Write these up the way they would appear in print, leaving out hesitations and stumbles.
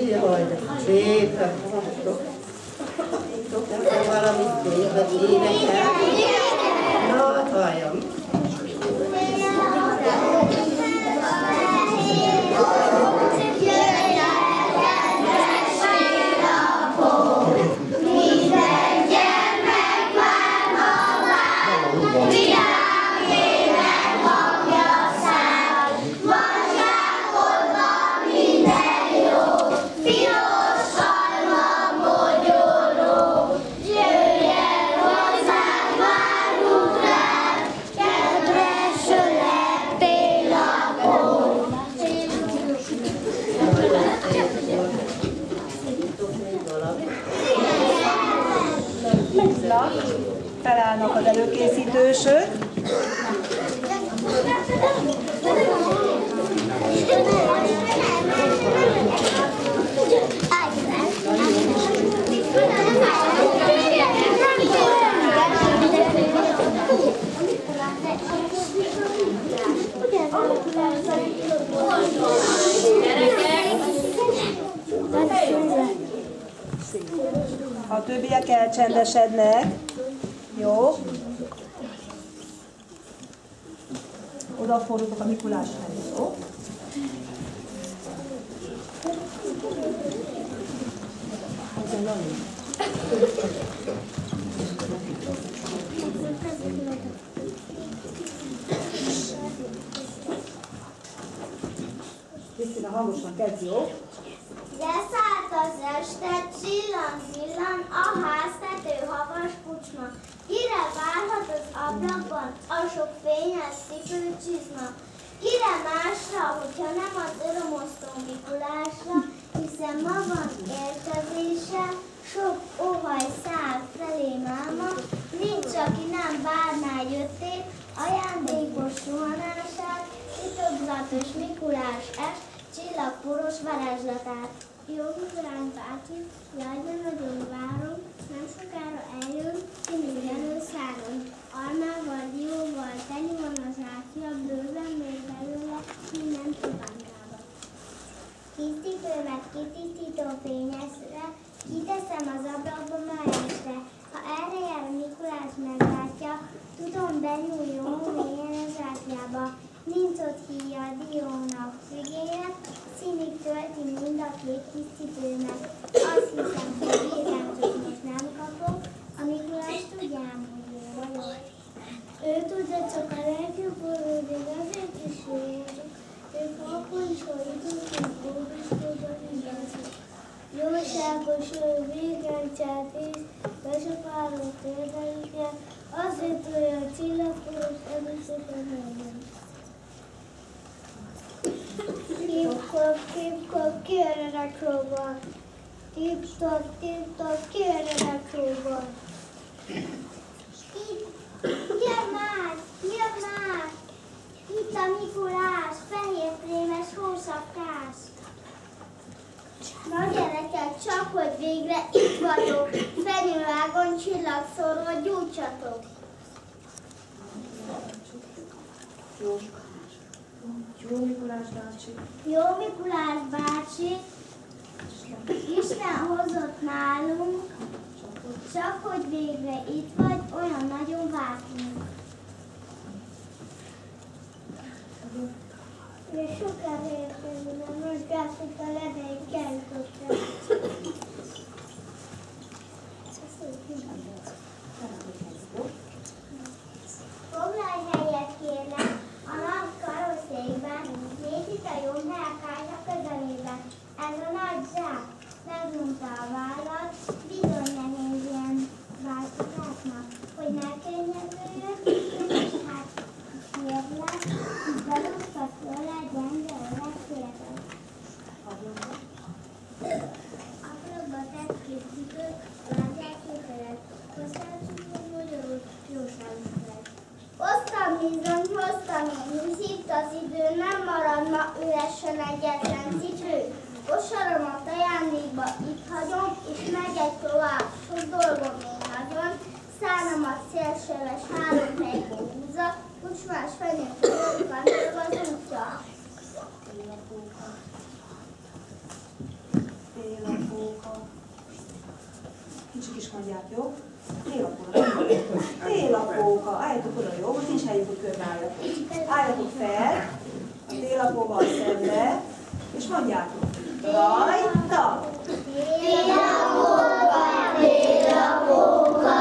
Jaj, de szépen hallgatok. Tudok valamit szépen énekel? Na, halljam. Felállnak az előkészítősök. A többiek elcsendesednek. Jó. Odafordulok a Mikulás felé, jó? Krisztina, hangosan kezdj, jó? Leszállt az este, csillan, a háztető havas kucsma. Kire várhat az ablakban a sok fényes cipőcsizma? Kire másra, hogyha nem az örömosztó Mikulásra, hiszen ma van érkezése, sok óhaj száll felé máma, nincs, aki nem várná jöttét, ajándékos suhanását, titokzatos Mikulás est, csillagporos varázslatát. Jó Mikulás bácsi, jaj, de nagyon várom, nem sokára eljön, ki minden őszáron. Almával, dióval, teli van az átja, bőven még belőle, minden kívánkába. Tisztítőmet kitisztító fényesre, kiteszem az ablakba ma este. Ha erre jár a Mikulás meglátja, tudom benyúl jó mélyen az átjába. Nincs ott híja a diónak fügének, színig tölti mind a két tisztítőmet. Azt hiszem, hogy birkáncot most nem kapok, a Mikulás tudjám, hogy ő vagyok. Ő tudja csak a legjobb orvodik, azért is jó vagyok. Ő kaponcsoljuk, hogy bóduskodom igazok. Jóságos ő birkáncát is, besapáló térdelikkel, azért olyan csillagporos előszépen legyen. Tip-top, ki a redakcióban? Tip-top, ki a redakcióban? Jön már! Itt a Mikulás, fehér prémes hósapkás. Na gyerekek, csak hogy végre itt vagyok, fenyőágon csillagszórva gyújtsatok. Jó Mikulás bácsi. Jó Mikulás bácsi, Isten hozott nálunk, csak hogy végre itt vagy, olyan nagyon vártunk. És sokára érkezően mozgások a ledeikkel jutottak. Foglalj helyet kérlek a nagy karosszékben, nézd itt a jobb melkány a közelében. Ez a nagy zsák megrúgta a vállat, bizony nehéz ilyen változásnak, hogy ne könnyedüljön, és hát kérlek, berúgta tőle gyenge öreg férfet. Ablakba tett készítők, látják képeret, hozzácsukva magyarul jóságos lett. Hoztam én, hitt az idő, nem marad ma üresen egyetlen cipő. Kosarom a ajándékba, itt hagyom, és megyek tovább, sok dolgom még nagyon. Szánamat szélsőves három helyből húzza, kucsmás fenyők kandog az útja. is mondják, jó? Télapóka. Télapóka. Álljatok oda, jó? Most nincs helyük, hogy körbe álljatok. Álljatok fel, a télapóval szembe, és mondjátok. Rajta! Télapóka, télapóka,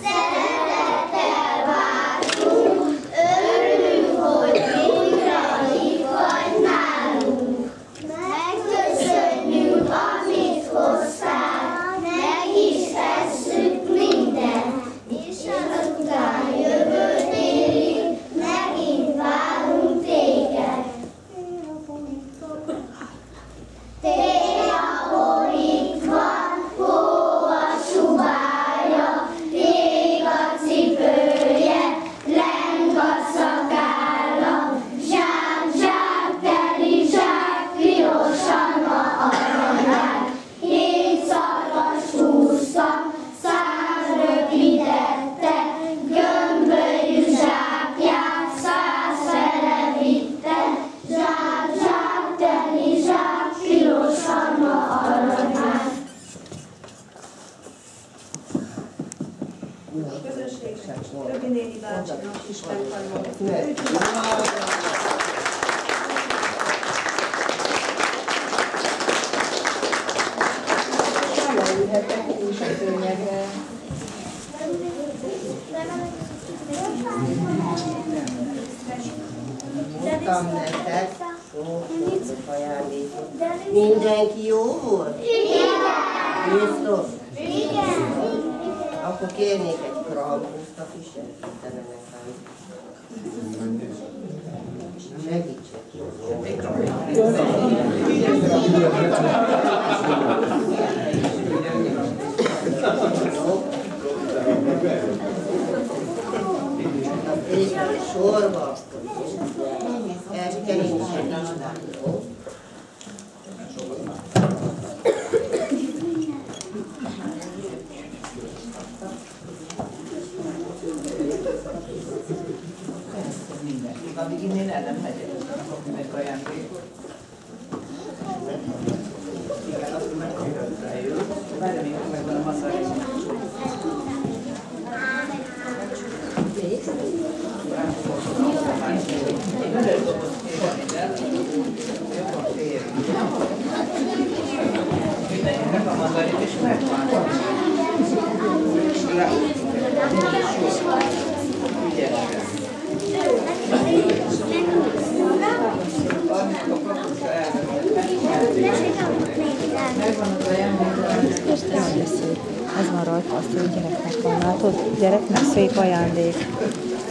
szeretettel vártunk, örülünk, hogy újra itt vagy nálunk. Megköszönjük, amit hoztál, meg is tesszük mindent, és azután jövő télig megint várunk téged. Télapó itt van, hó a subája, ég a cipője, leng a szakálla, zsák, zsák, teli zsák, pirosan a aranyák, 7 szarvas húzta, 100 rövidette, gömbölyű zsákját, 100 fele vitte, zsák, zsák, teli zsák, pirosan a aranyák. Közönség, Röbi néni bácsinak is megkajolok. Leülhetek és a szőnyegre. Mondtam nektek, sok ajándékot. Mindenki jó volt? Igen! Biztos? Igen! Akkor kérnék egy krampuszt, aki segítene nekem. Segítsen. Sorba. Jó? Amíg innen el nem megyek, akkor mindenki ajándékot. Igen, akkor megkapjuk rájuk. Várj, még megvan a masszázs. Mindenkinek a mandarit is megvan. Ügyesen. Ez van rajta, azt, hogy gyereknek van, látod? Gyereknek szép ajándék.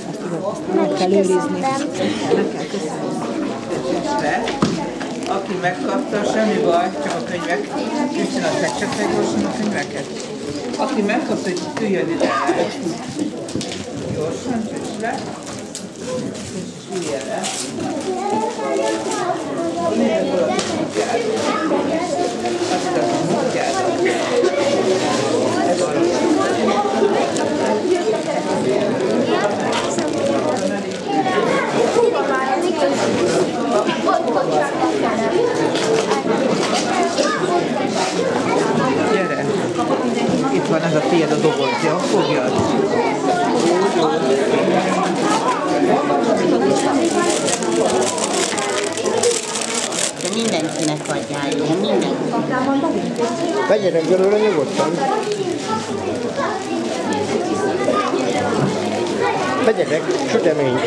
Ezt tudod, azt meg kell őrizni. Meg kell köszönni. Aki megkapta, semmi baj, csak a könyvek. Krisztina, fektsek meg gyorsan a könyveket. Aki megkapta, hogy üljön ide. Gyorsan, csüss le. És üljön le. Gyere! Itt van ez a tiéd a doboz, jó? Fogjad! De mindenkinek adjál, jó? Mindenkinek. Vegyenek belőle nyugodtan. Vegyenek, sütemény.